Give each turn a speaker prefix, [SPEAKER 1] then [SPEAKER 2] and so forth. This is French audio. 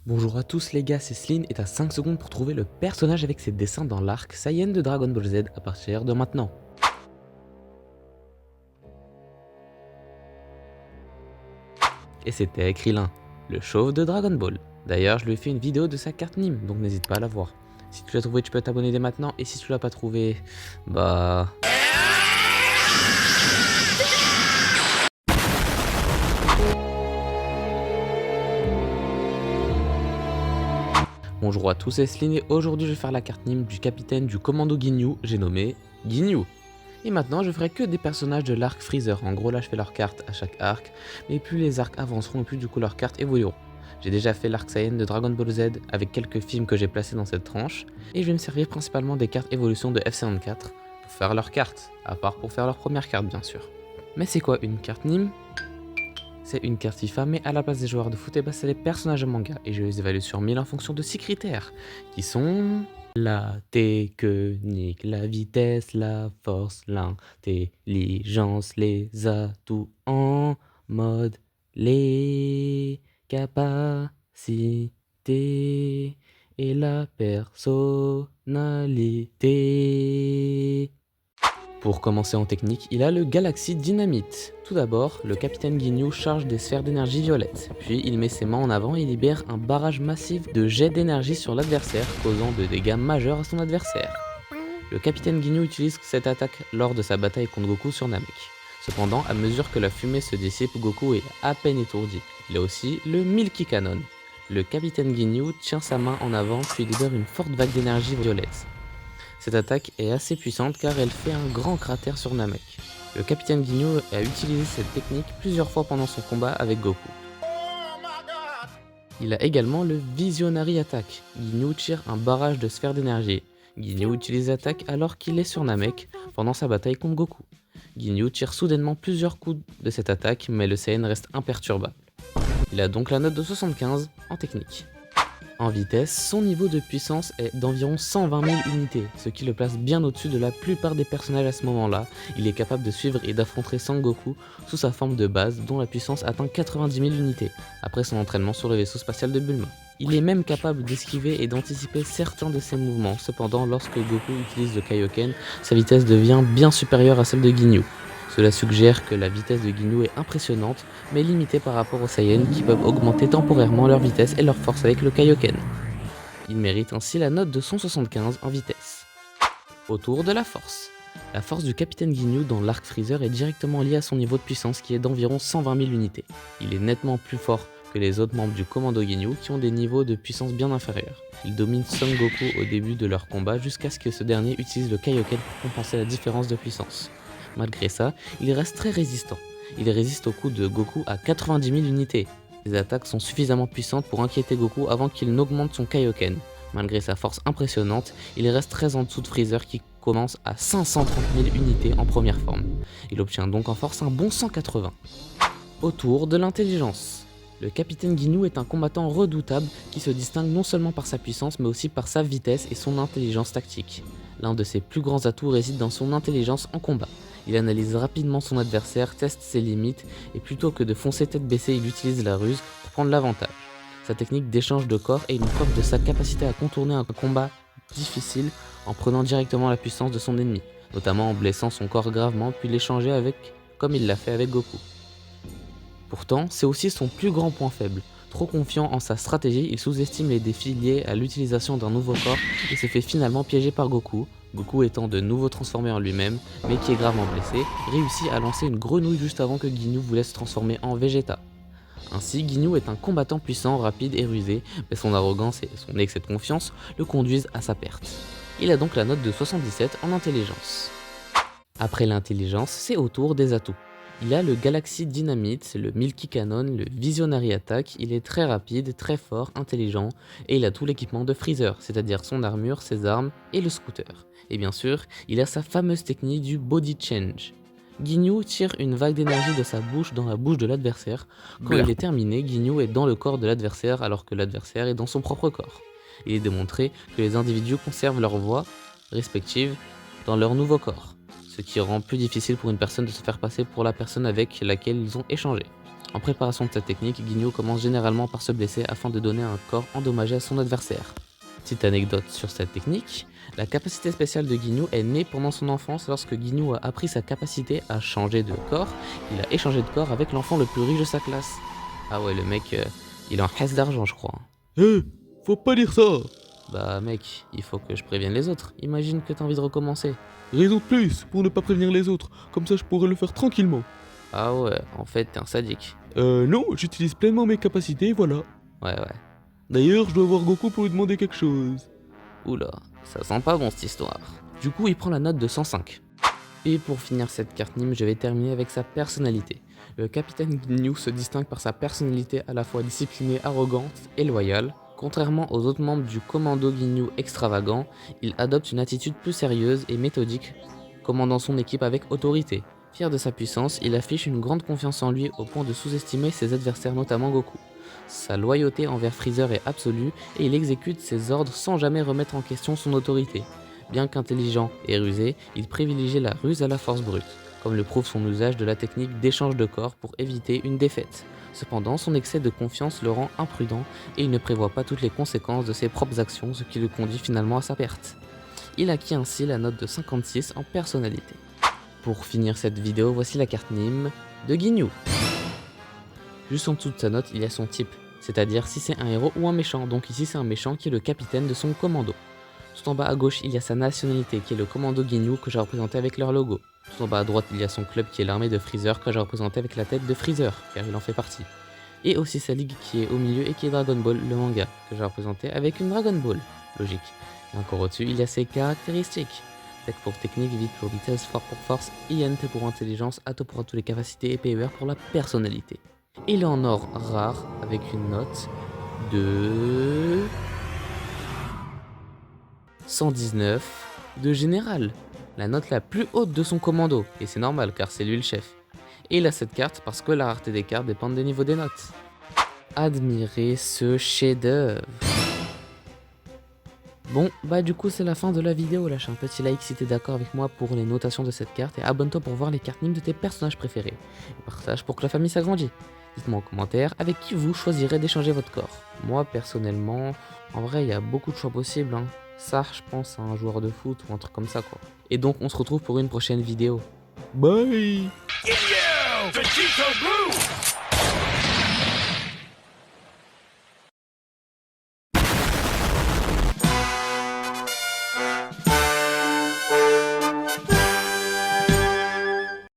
[SPEAKER 1] Bonjour à tous les gars, c'est Sleen et t'as 5 secondes pour trouver le personnage avec ses dessins dans l'arc Saiyan de Dragon Ball Z à partir de maintenant. Et c'était Krillin, le chauve de Dragon Ball. D'ailleurs, je lui ai fait une vidéo de sa carte Nîmes, donc n'hésite pas à la voir. Si tu l'as trouvé, tu peux t'abonner dès maintenant, et si tu l'as pas trouvé, bah... Bonjour à tous, c'est Sleen et aujourd'hui je vais faire la carte Nîmes du capitaine du commando Ginyu, j'ai nommé Ginyu. Et maintenant, je ferai que des personnages de l'arc Freezer. En gros, là, je fais leurs cartes à chaque arc. Mais plus les arcs avanceront, et plus du coup leurs cartes évolueront. J'ai déjà fait l'arc Saiyan de Dragon Ball Z avec quelques films que j'ai placés dans cette tranche. Et je vais me servir principalement des cartes évolution de F54 pour faire leurs cartes. À part pour faire leur première carte, bien sûr. Mais c'est quoi une carte Nîmes? C'est une carte FIFA, mais à la place des joueurs de foot, c'est les personnages de manga. Et je les évalue sur 1000 en fonction de 6 critères. Qui sont... la technique, la vitesse, la force, l'intelligence, les atouts en mode, les capacités et la personnalité. Pour commencer en technique, il a le Galaxy Dynamite. Tout d'abord, le capitaine Ginyu charge des sphères d'énergie violette, puis il met ses mains en avant et libère un barrage massif de jets d'énergie sur l'adversaire, causant de dégâts majeurs à son adversaire. Le capitaine Ginyu utilise cette attaque lors de sa bataille contre Goku sur Namek. Cependant, à mesure que la fumée se dissipe, Goku est à peine étourdi. Il a aussi le Milky Cannon. Le capitaine Ginyu tient sa main en avant puis libère une forte vague d'énergie violette. Cette attaque est assez puissante car elle fait un grand cratère sur Namek. Le capitaine Ginyu a utilisé cette technique plusieurs fois pendant son combat avec Goku. Il a également le Visionary Attack. Ginyu tire un barrage de sphères d'énergie. Ginyu utilise l'attaque alors qu'il est sur Namek pendant sa bataille contre Goku. Ginyu tire soudainement plusieurs coups de cette attaque mais le Saiyan reste imperturbable. Il a donc la note de 75 en technique. En vitesse, son niveau de puissance est d'environ 120 000 unités, ce qui le place bien au-dessus de la plupart des personnages à ce moment-là. Il est capable de suivre et d'affronter Sangoku sous sa forme de base, dont la puissance atteint 90 000 unités, après son entraînement sur le vaisseau spatial de Bulma. Il est même capable d'esquiver et d'anticiper certains de ses mouvements, cependant lorsque Goku utilise le Kaioken, sa vitesse devient bien supérieure à celle de Ginyu. Cela suggère que la vitesse de Ginyu est impressionnante, mais limitée par rapport aux Saiyans qui peuvent augmenter temporairement leur vitesse et leur force avec le Kaioken. Il mérite ainsi la note de 175 en vitesse. Autour de la force. La force du capitaine Ginyu dans l'arc Freezer est directement liée à son niveau de puissance qui est d'environ 120 000 unités. Il est nettement plus fort que les autres membres du commando Ginyu qui ont des niveaux de puissance bien inférieurs. Il domine Son Goku au début de leur combat jusqu'à ce que ce dernier utilise le Kaioken pour compenser la différence de puissance. Malgré ça, il reste très résistant. Il résiste au coup de Goku à 90 000 unités. Ses attaques sont suffisamment puissantes pour inquiéter Goku avant qu'il n'augmente son Kaioken. Malgré sa force impressionnante, il reste très en dessous de Freezer qui commence à 530 000 unités en première forme. Il obtient donc en force un bon 180. Autour de l'intelligence. Le capitaine Ginyu est un combattant redoutable qui se distingue non seulement par sa puissance mais aussi par sa vitesse et son intelligence tactique. L'un de ses plus grands atouts réside dans son intelligence en combat. Il analyse rapidement son adversaire, teste ses limites et plutôt que de foncer tête baissée, il utilise la ruse pour prendre l'avantage. Sa technique d'échange de corps est une preuve de sa capacité à contourner un combat difficile en prenant directement la puissance de son ennemi, notamment en blessant son corps gravement puis l'échanger avec, comme il l'a fait avec Goku. Pourtant, c'est aussi son plus grand point faible. Trop confiant en sa stratégie, il sous-estime les défis liés à l'utilisation d'un nouveau corps et se fait finalement piéger par Goku. Goku étant de nouveau transformé en lui-même, mais qui est gravement blessé, réussit à lancer une grenouille juste avant que Ginyu voulait se transformer en Vegeta. Ainsi, Ginyu est un combattant puissant, rapide et rusé, mais son arrogance et son excès de confiance le conduisent à sa perte. Il a donc la note de 77 en intelligence. Après l'intelligence, c'est au tour des atouts. Il a le Galaxy Dynamite, le Milky Cannon, le Visionary Attack, il est très rapide, très fort, intelligent, et il a tout l'équipement de Freezer, c'est-à-dire son armure, ses armes et le scooter. Et bien sûr, il a sa fameuse technique du Body Change. Ginyu tire une vague d'énergie de sa bouche dans la bouche de l'adversaire. Quand il est terminé, Ginyu est dans le corps de l'adversaire alors que l'adversaire est dans son propre corps. Il est démontré que les individus conservent leur voix respective dans leur nouveau corps, ce qui rend plus difficile pour une personne de se faire passer pour la personne avec laquelle ils ont échangé. En préparation de cette technique, Guigno commence généralement par se blesser afin de donner un corps endommagé à son adversaire. Petite anecdote sur cette technique, la capacité spéciale de Guigno est née pendant son enfance lorsque Guigno a appris sa capacité à changer de corps. Il a échangé de corps avec l'enfant le plus riche de sa classe. Ah ouais, le mec, il est en caisse d'argent, je crois.
[SPEAKER 2] Faut pas dire ça.
[SPEAKER 1] Bah mec, il faut que je prévienne les autres. Imagine que t'as envie de recommencer.
[SPEAKER 2] Raison de plus pour ne pas prévenir les autres, comme ça je pourrais le faire tranquillement.
[SPEAKER 1] Ah ouais, en fait, t'es un sadique.
[SPEAKER 2] Non, j'utilise pleinement mes capacités, voilà.
[SPEAKER 1] Ouais.
[SPEAKER 2] D'ailleurs, je dois voir Goku pour lui demander quelque chose.
[SPEAKER 1] Oula, ça sent pas bon cette histoire. Du coup, il prend la note de 105. Et pour finir cette carte Nîmes, je vais terminer avec sa personnalité. Le capitaine Ginyu se distingue par sa personnalité à la fois disciplinée, arrogante et loyale. Contrairement aux autres membres du commando Ginyu extravagant, il adopte une attitude plus sérieuse et méthodique, commandant son équipe avec autorité. Fier de sa puissance, il affiche une grande confiance en lui au point de sous-estimer ses adversaires, notamment Goku. Sa loyauté envers Freezer est absolue et il exécute ses ordres sans jamais remettre en question son autorité. Bien qu'intelligent et rusé, il privilégie la ruse à la force brute, comme le prouve son usage de la technique d'échange de corps pour éviter une défaite. Cependant, son excès de confiance le rend imprudent et il ne prévoit pas toutes les conséquences de ses propres actions, ce qui le conduit finalement à sa perte. Il acquit ainsi la note de 56 en personnalité. Pour finir cette vidéo, voici la carte Nîmes de Ginyu. Juste en dessous de sa note, il y a son type, c'est-à-dire si c'est un héros ou un méchant, donc ici c'est un méchant qui est le capitaine de son commando. Tout en bas à gauche, il y a sa nationalité qui est le commando Ginyu que j'ai représenté avec leur logo. Tout en bas à droite, il y a son club qui est l'armée de Freezer que j'ai représenté avec la tête de Freezer, car il en fait partie. Et aussi sa ligue qui est au milieu et qui est Dragon Ball, le manga, que j'ai représenté avec une Dragon Ball, logique. Et encore au-dessus, il y a ses caractéristiques. Tech pour technique, vite pour vitesse, fort pour force, INT pour intelligence, Ato pour toutes les capacités et PER pour la personnalité. Il est en or rare avec une note de 119 de général, la note la plus haute de son commando, et c'est normal car c'est lui le chef. Et il a cette carte parce que la rareté des cartes dépend des niveaux des notes. Admirez ce chef-d'œuvre. Bon, bah du coup c'est la fin de la vidéo, lâche un petit like si t'es d'accord avec moi pour les notations de cette carte et abonne-toi pour voir les cartes Nîmes de tes personnages préférés. Et partage pour que la famille s'agrandisse. Dites-moi en commentaire avec qui vous choisirez d'échanger votre corps. Moi personnellement, en vrai il y a beaucoup de choix possibles, hein. Ça je pense à un joueur de foot ou un truc comme ça quoi. Et donc on se retrouve pour une prochaine vidéo.
[SPEAKER 2] Bye.
[SPEAKER 3] Vegito Blue!